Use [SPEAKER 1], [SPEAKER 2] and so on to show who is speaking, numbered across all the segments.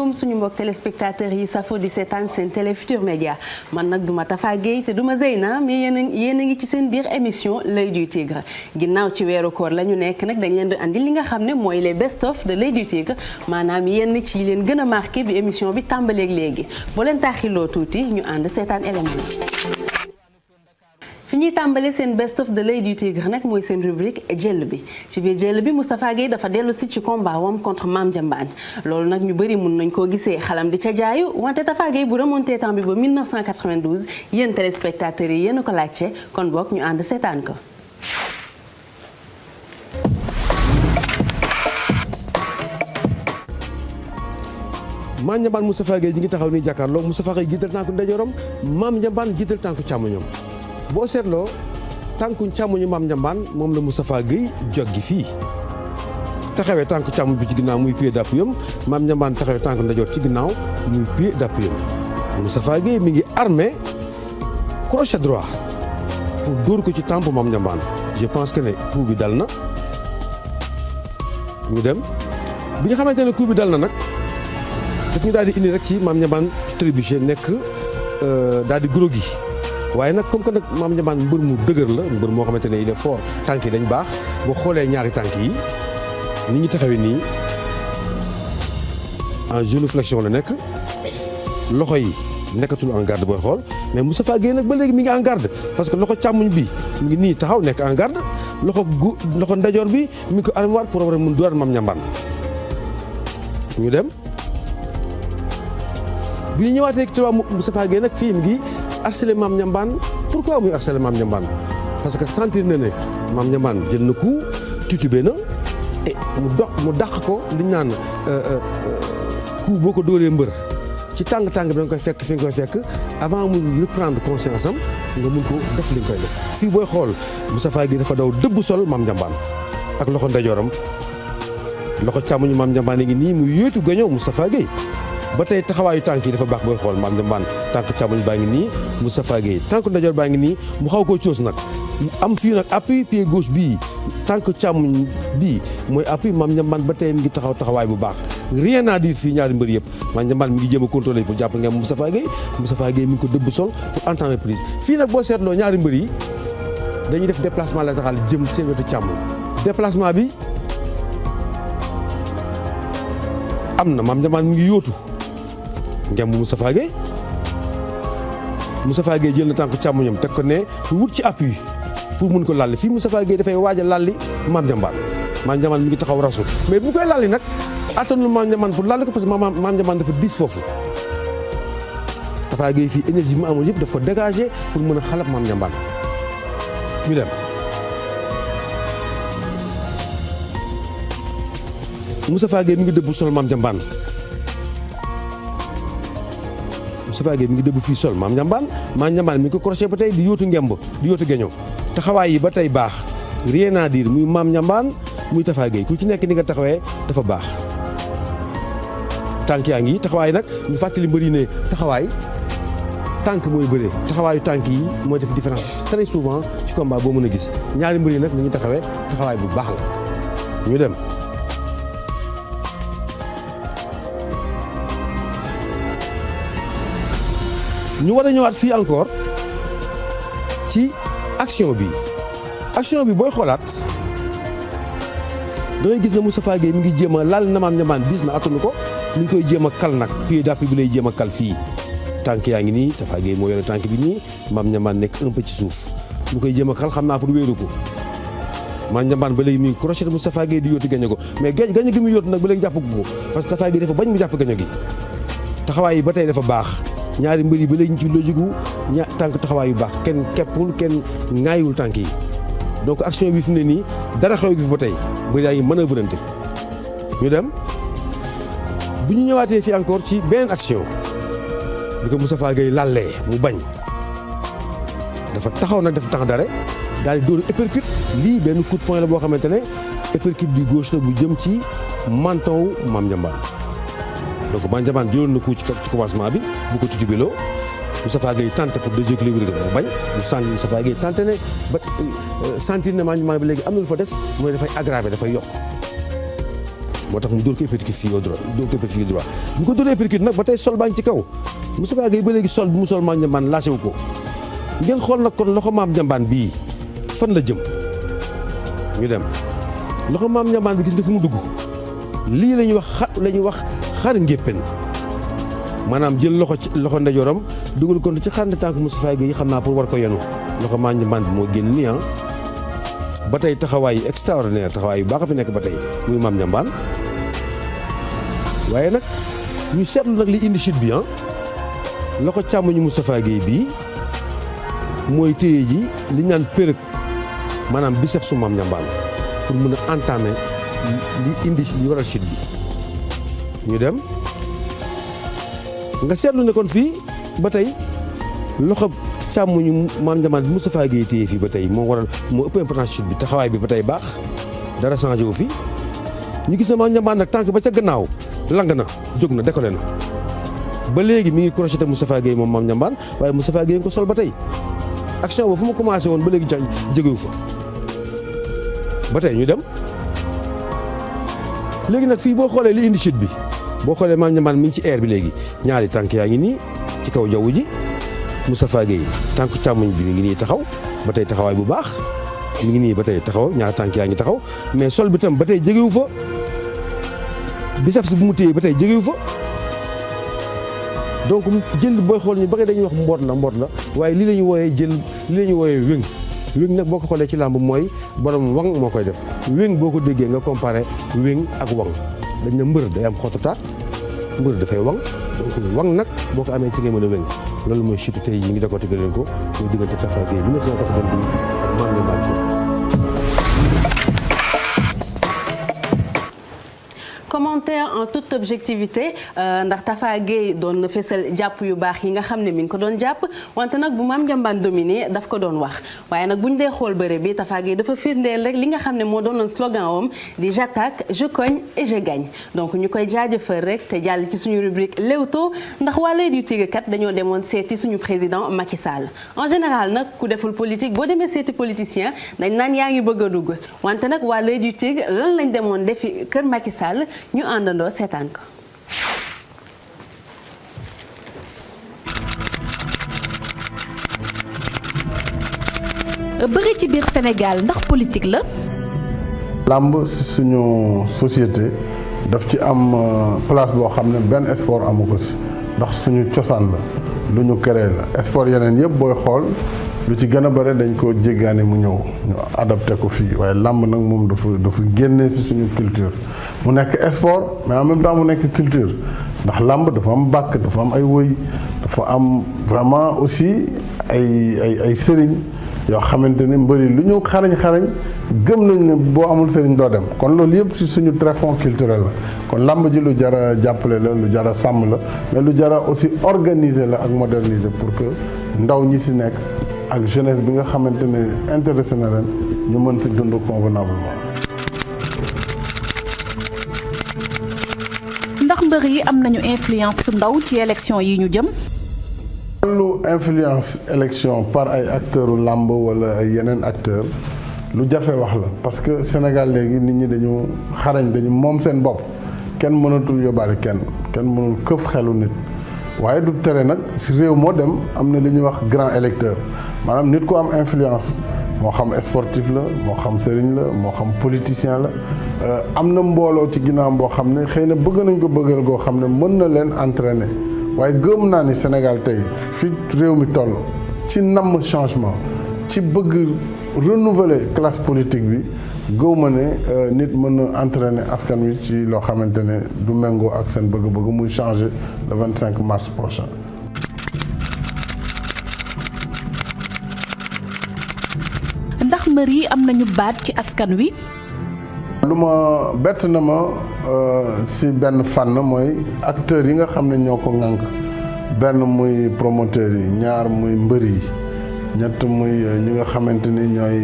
[SPEAKER 1] asalaamaaleykum suñu mbokk téléspectateurs yi safo di seetaan seen Télé Futurs Médias man nag duma Tafa Gueye te duma Zeyna mais yéen a ngi ci seen biir émission l'œil du tigre ginnaaw ci weeru koor la ñu nekk nag dañ leen di andi li nga xam ne mooy les best of de l'œil du tigre maanaam yenn ci leen gën a marqué bi émission bi tàmbaleeg léegi boo leen taaxiloo tuuti ñu ànd seetaan élément fi ñuy tàmbale seen best of de l'œil du tigre nag mooy seen rubrique jël bi ci biir jël bi Moustapha Gueye dafa dellu si ci combat wam contre Mame Diambane loolu nag ñu bëri mun nañ koo gisee xalam di ca jaayu wante Tafa Gueye bu remonté temps bi ba 1992 yéen téléspectateurs yi yéen a ko laajte kon boog ñu ànd seetaan ko.
[SPEAKER 2] Mame Diambane Moustapha Gueye ñi ngi taxaw ni jàkkaarloo Moustapha Gueye jiital tànku ndeyjooram Mame Diambane jiital tànku càmmoñam boo seetloo tànku càmmoñu Mame Diambane moom la Moustapha Gueye joggi fii taxawee tànku càmmoñ bi ci ginnaaw muy pied d'appui am Mame Diambane taxawee tànku ndeyjoor ci ginnaaw muy pied d'appui am Moustapha Gueye mi ngi armé crochet droit pour dóor ko ci tempe Mame Diambane je pense que ne coup bi dal na ñu dem bi nga xamante ne coup bi dal na nag daf ñu daal di indi rek ci Mame Diambane trébuché nekk daal di gros gi waaye nag comme que nag Mame Diambane mbër mu dëgër la mbër moo xamante ne il est fort tànk yi dañ baax boo xoolee ñaari tànk yi ni ñu taxawee nii en génuflexion la nekk loxo yi nekkatul en garde booy xool mais Moustapha Gueye nag ba léegi mi ngi en garde parce que loxo càmmuñ bi mi ngi nii taxaw nekk en garde loxo ndajoor bi mi ngi ko armoire pour war a mun door Mame Diambane ñu dem bi ñu ñëwaatee ci waa Moustapha Gueye nag fii mi ngi harcelé Mame Diambane pourquoi muy harcelé Mame Diambane parce que sentir na ne Mame Diambane jël na coup titubé na et mu dàq ko li ñu naan coup boo ko dóoree mbër ci tàng bi da nga koy fekk fi nga koy fekk avant mu reprendre conscience am nga mun ko def li nga koy def. fii booy xool Moustapha Gueye dafa daw dëbb sol Mame Diambane ak loxo ndeyjooram loxo càmmoñu Mame Diambane ngi nii mu yóotu gañoo Moustapha Gueye ba tey taxawaayu tànk yi dafa baax booy xool Mame Diambane tànk càmmoñ baa ngi nii Moustapha Gueye tànk ndajoor baa ngi nii mu xaw koo coos nag am fii nag appui pied gauche bii tànk càmmoñ bii mooy appui Mame Diambane ba tey mi ngi taxawaay bu baax rien à dire fii ñaari mbër yëpp Mame Diambane mi ngi jéem a contrôler pour jàpp ngeen Moustapha Gueye mi ngi ko dëbb sol pour entamer prise fii nag boo seetloo ñaari mbër yi dañuy def déplacement latéral jëm seen wetu càmmoñ déplacement bi am na Mame Diambane mi ngi yóotu ngem bu Moustapha Gueye jël na tànk càmmoñam teg ko ne pour wut ci appui pour mun ko lalli fii Moustapha Gueye dafay waaj a lalli Mame Diambane mi ngi taxaw rasu mais bu koy lalli nag attanul Mame Diambane pour lalli ko parce que Mame Diambane dafa diis foofu Moustapha Gueye fii énergie bi mu amoon yëpp daf ko dégager pour mën a xalab Mame Diambane ñu dem Moustapha Gueye mi ngi dëbb sol Mame Diambane Moustapha Gueye mi ngi dëbb fii sol Mame Diambane mi ngi ko crochet ba tey di yóotu ngemb di yóotu geño taxawaay yi ba tey baax rien à dire muy Mame Diambane muy Tafa Gueye ku ci nekk ni nga taxawee dafa baax tànk yaa ngi taxawaay nag ñu fàttali mbëri ne taxawaay tànk mooy bëree taxawaayu tànk yi mooy def différence très souvent ci combat boo mën a gis ñaari mbëri nag ni ñu taxawee taxawaay bu baax la ñu dem ñu war a ñëwaat fii encore ci action bi booy xoolaat da ngay gis ne Moustapha Gueye mi ngi jéem a laal na Mame Diambane dis na attanu ko mi ngi koy jéem a kal nag pied d'appui bi lay jéem a kal fii tànk yaa ngi nii Tafa Gueye moo yore tànk bi nii Mame Diambane nekk un peu ci suuf mu koy jéem a kal xam naa pour wéeru ko Mame Diambane ba léegi mi ngi crochet Moustapha Gueye di yóotu gaño ko mais gaño gi mu yóotu nag ba léegi jàpp ko parce que Tafa Gueye dafa bañ mu jàpp gaño gi taxawaay yi ba tey dafa baax ñaari mbër yi ba léegi ñu ci logique tànk taxawaay yu baax kenn keppul kenn ŋaayiwul tànk yi donc action bi fi mu ne nii dara xew gi fi ba tey mbër yaa ngi manœuvrante ñu dem bu ñu ñëwaatee fii encore ci beneen action bi ko Moustapha Gueye lallee mu bañ dafa taxaw nag dafa tax dare daal di dóoru uppercut lii benn coup de poing la boo xamante ne uppercut du gauche la bu jëm ci menton wu Mame Diambane donc Mame Diambane jëloon na coup ci commencement bi bu ko tutubeloo Moustapha Gueye tenté pour déséquilibrer mu bañ mu sànni Moustapha Gueye tenté ne ba sentir ne Mame Diambane bi léegi am na lu fa des mooy dafay aggraver dafay yokk moo tax mu dóor ko uppercut fii au droit dóor ko uppercut fii au droit bu ko dóoree uppercut nag ba tey sol baa ngi ci kaw Moustapha Gueye ba léegi sol bi mu sol Mame Ndiambane lâché wu ko ngeen xool nag kon loxo Mame Ndiambane bii fan la jëm ñu dem loxo Mame Ndiambane bi gis nga fi mu dugg lii la ñuy wax xar ngéppen maanaam jël loxo ndeyjooram dugal ko ci xarante tànk Moustapha Gueye xam naa pour war ko yenu loxo Mame Ndiambane bi moo génn nii ba tey taxawaay extraordinaire taxawaay yu baax a fi nekk ba tey muy Mame Ndiambane waaye nag ñu seetlu nag li indi chute bi loxo càmmoñu Moustapha Gueye bii mooy téye ji li ñu naan perëg maanaam biceps su Mame Ndiambane pour mën a entamer li indi li waral chute bi ñu dem nga seetlu ne kon fii ba tey loxo càmmoñu Mame Ndiambane bi Moustapha Gueye téye fii ba tey moo waral moo ëpp importance chute bi taxawaay bi ba tey baax dara changé wu fi ñu gis ne Mame Ndiambane nag tànk ba ca gannaaw lang na jóg na décollé na ba léegi mi ngi crocheté Moustapha Gueye moom Mame Ndiambane waaye Moustapha Gueye nga ko sol ba tey action ba fu mu commencé woon ba léegi jógewu fa ba tey ñu dem léegi nag fii boo xoolee li indi chute bi boo xoolee Mame Ndiambane mi ngi ci air bi léegi ñaari tànk yaa ngi nii ci kaw jaww ji Moustapha Gueye tànk càmmoñ bi mi ngi nii taxaw ba tey taxawaay bu baax mi ngi nii ba tey taxaw ñaari tànk yaa ngi taxaw mais sol bi tam ba tey jógewu fa biceps bu mu téye ba tey jógewu fa donc jël booy xool ñu bëri dañuy wax mboot la waaye lii la ñu wooyee lii la ñu wooyee wéng nag boo ko xoolee ci làmb mooy borom wang moo koy def wéng boo ko déggee nga comparé wéng ak wang dañ ne mbër day am xototaat mbër dafay wang donc wang nag boo ko amee ci ngay mën a wéng loolu mooy chute tey yi ngi décortiqué leen ko muy diggante Tafa Gueye 1992 ak Mame Ndiambane.
[SPEAKER 1] Commentaire en toute objectivité ndax Tafa Gueye doon na fésal jàpp yu baax yi nga xam ne mi ngi ko doon jàpp wante nag bu Mame Ndiambane dominé daf ko doon wax waaye nag bu ñu dee xool bëre bi Tafa Gueye dafa firndeel rek li nga xam ne moo doonoon slogan am di j'attaque je cogne et je gagne donc ñu koy jaajëfal rek te jàll ci suñu rubrique Leewtoo ndax waa L'Oeil du Tigre kat dañoo demoon seeti suñu président Macky Sall en général nag ku deful politique boo demee seeti politicien dañ naan yaa ngi bëgg a dugg wante nag waa L'Oeil du Tigre lan lañ demoon defi kër Macky Sall ñu àndandoo seetaan ko.
[SPEAKER 3] bëri ci biir Sénégal ndax politique la.
[SPEAKER 4] làmb si suñu société daf ci am place boo xam ne benn sport amu ko si ndax suñu cosaan la lu ñu créé la sport yeneen yëpp booy xool lu ci gën a bëri dañ ko jéggaane mu ñëw ñu adapté ko fii waaye làmb nag moom dafa génnee si suñu culture mu nekk sport mais en même temps mu nekk culture ndax làmb dafa am bàkk dafa am ay woy dafa am vraiment aussi ay sëriñ yoo xamante ni mbëri lu ñu xarañ gëm nañ ne boo amul sëriñ doo dem kon loolu yëpp si suñu tréfonds culturel la kon làmb ji lu jar a jàppale la lu jar a sàmm la mais lu jar a aussi organiser la ak moderniser pour que ndaw ñi si nekk ak jeunesse bi nga xamante ne intéressé na leen ñu mën si dund convenablement.
[SPEAKER 3] ndax mbër yi am nañu influence su ndaw ci élection yi ñu jëm.
[SPEAKER 4] lu influence élection par ay acteurs u làmb wala ay yeneen acteurs lu jafe wax la parce que Sénégal léegi nit ñi dañu xarañ dañu moom seen bopp kenn mënatul yóbbaale kenn mënul këf xelu nit waaye du tere nag si réew moo dem am na li ñuy wax grand électeur maanaam nit ku am influence moo xam sportif la moo xam sëriñ la moo xam politicien la am na mbooloo ci ginnaaw boo xam ne xëy na bëgg nañ ko bëggal goo xam ne mën na leen entraîner waaye gëm naa ni Sénégal tey fi réew mi toll ci namm changement ci bëgg renouveler classe politique bi gëwma ne nit mën na entraîner askan wi ci loo xamante ne du méngoo ak seen bëgg-bëgg muy changer le 25 mars prochain.
[SPEAKER 3] ndax mbër yi am nañu baat ci askan wi.
[SPEAKER 4] lu ma bett na ma si benn fànn mooy acteurs yi nga xam ne ñoo ko ŋànk benn muy promoteurs yi ñaar muy mbër yi ñett muy ñi nga xamante ni ñooy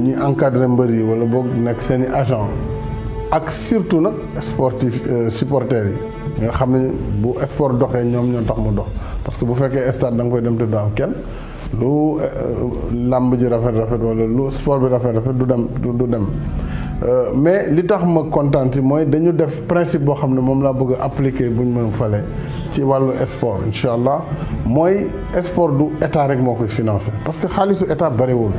[SPEAKER 4] ñi encadré mbër yi wala boog nekk seen i agent ak surtout nag sportif supporters yi nga xam ne bu sport doxee ñoom ñoo tax mu dox parce que bu fekkee stade da nga koy dem te du am kenn lu làmb ji rafet wala lu sport bi rafet du dem mais li tax ma kontaan ci mooy dañu def principe boo xam ne moom laa bëgg a appliquer bu ñu ma fale ci wàllu sport incha allah mooy sport du état rek moo koy financé parce que xaalisu état bariwul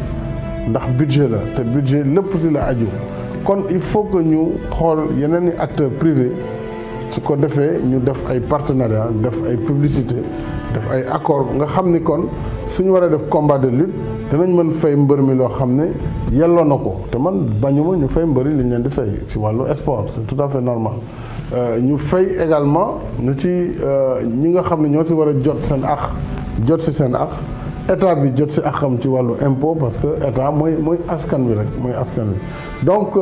[SPEAKER 4] ndax budget la te budget lépp ci la aju kon il faut que ñu xool yeneen i acteurs privés su ko defee ñu def ay partenariat def ay publicité def ay accord nga xam ni kon suñu war a def combat de lutte dinañ mën fay mbër mi loo xam ne yelloo na ko te man bañuma ñu fay mbëri li ñu leen di fay ci wàllu sport c'est tout à fait normal ñu fay également ñu ci ñi nga xam ne ñoo ci war a jot ci seen ak état bi jot ci akam ci wàllu impôt parce que état mooy askan wi rek mooy askan wi donc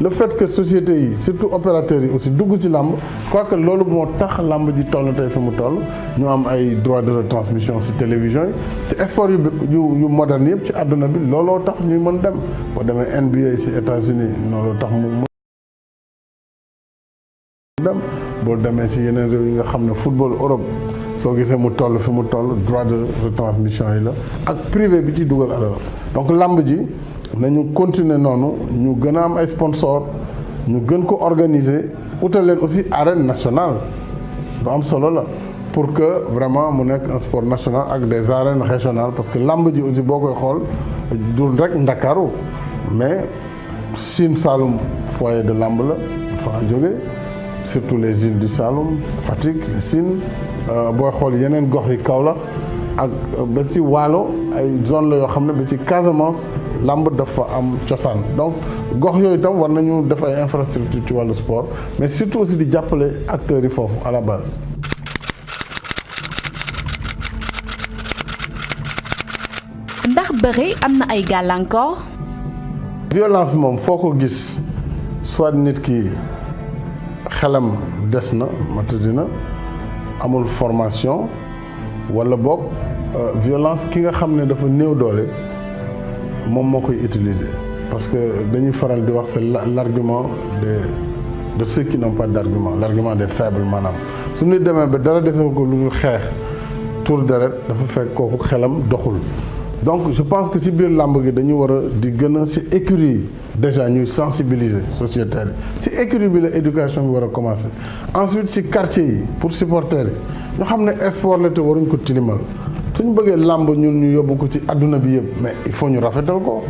[SPEAKER 4] le fait que sociétés yi surtout opérateurs yi aussi dugg ci làmb je crois que loolu moo tax làmb ji toll tey fi mu toll ñu am ay droits de retransmission ci télévision yi te sport yu moderne yëpp ci àdduna bi looloo tax ñuy mën dem boo demee NBA ci États-Unis looloo tax mu dem boo demee ci yeneen réew yi nga xam ne football Europe soo gisee mu toll fi mu toll droit de retransmission yi la ak privé bi ci dugal alal donc làmb ji nañu continuer noonu ñu gën a am ay sponsor ñu gën ko organiser utal leen aussi arène nationale lu am solo la pour que vraiment mu nekk un sport national ak des arènes régionales parce que làmb ji aussi boo koy xool dul rek Ndakaaru mais Sine Saloum foyer de làmb la fa jóge surtout les îles du Saloum Fatick Sine booy xool yeneen gox yi Kaolack ak ba ci Waalo ay zone la yoo xam ne ba ci Casamance làmb dafa am cosaan donc gox yooyu itam war nañu def ay infrastructure ci wàllu sport mais surtout aussi di jàppale acteurs yi foofu à la base.
[SPEAKER 3] ndax bëre am na ay gàllankoor.
[SPEAKER 4] violence moom foo ko gis soit nit ki xelam des na matadi na amul formation wala boog violence ki nga xam ne dafa néew doole moom moo koy utiliser parce que dañuy faral di wax c'est l'argument de ceux qui n'ont pas d'argument l'argument des faibles maanaam su nit demee ba dara desee ko lu dul xeex tour deret dafa fekk kooku xelam doxul donc je pense que ci biir làmb gi dañu war a di gën a ci écurie yi déjà ñuy sensibiliser sociétaires yi ci écurie bi la éducation bi war a commencer ensuite ci quartier yi pour supporters yi ñu xam ne sport la te waruñ ko tilimal suñ bëggee làmb ñun ñu yóbbu ko ci adduna bi yëpp mais il faut ñu rafetal ko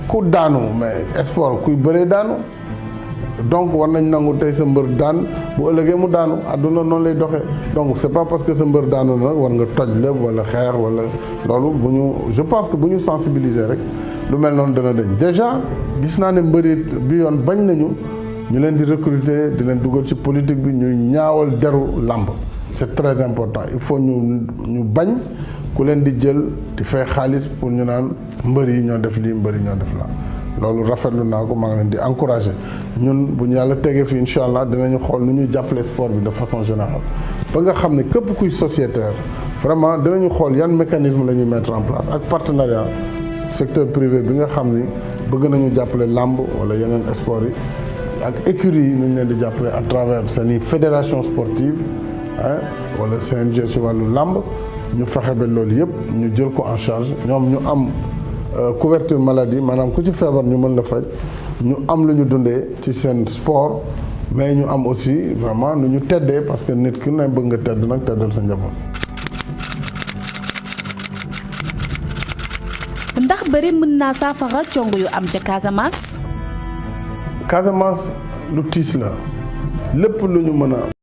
[SPEAKER 4] ku daanu mais sport kuy bëree daanu donc war nañ nangu tey sa mbër daan bu ëllëgee mu daanu àdduna noonu lay doxee donc c'est pas parce que sa mbër daanu nag war nga toj lépp wala xeex wala loolu bu ñu je pense que bu ñu sensibiliser rek lu mel noonu dana dañ déjà gis naa ne mbëri bi yoon bañ nañu ñu leen di recruter di leen dugal ci politique bi ñuy ñaawal deru làmb c'est très important il faut ñu bañ ku leen di jël di fay xaalis pour ñu naan mbër yi ñoo def lii mbër yi ñoo def la loolu rafetlu naa ko maa ngi leen di encourager ñun bu ñu yàlla tegee fii incha allah dinañu xool nu ñuy jàppale sport bi de façon générale ba nga xam ne képp kuy sociétaire vraiment dinañu xool yan mécanisme la ñuy mettre en place ak partenariat secteur privé bi nga xam ni bëgg nañu jàppale làmb wala yeneen sport yi ak écurie yi nu ñu leen di jàppale à travers seeni fédération sportive wala CNG ci wàllu làmb ñu fexe ba loolu yëpp ñu jël ko en charge ñoom ñu am couverture maladie maanaam ku ci feebar ñu mën la faj ñu am lu ñu dundee ci seen sport mais ñu am aussi vraiment nu ñu teddee parce que nit ki ne bëgg nga tedd nag teddal sa njaboot.
[SPEAKER 3] ndax bëri mën naa saafara cong yu am ca Casamance.
[SPEAKER 4] Casamance lu tiis la lépp lu ñu mën a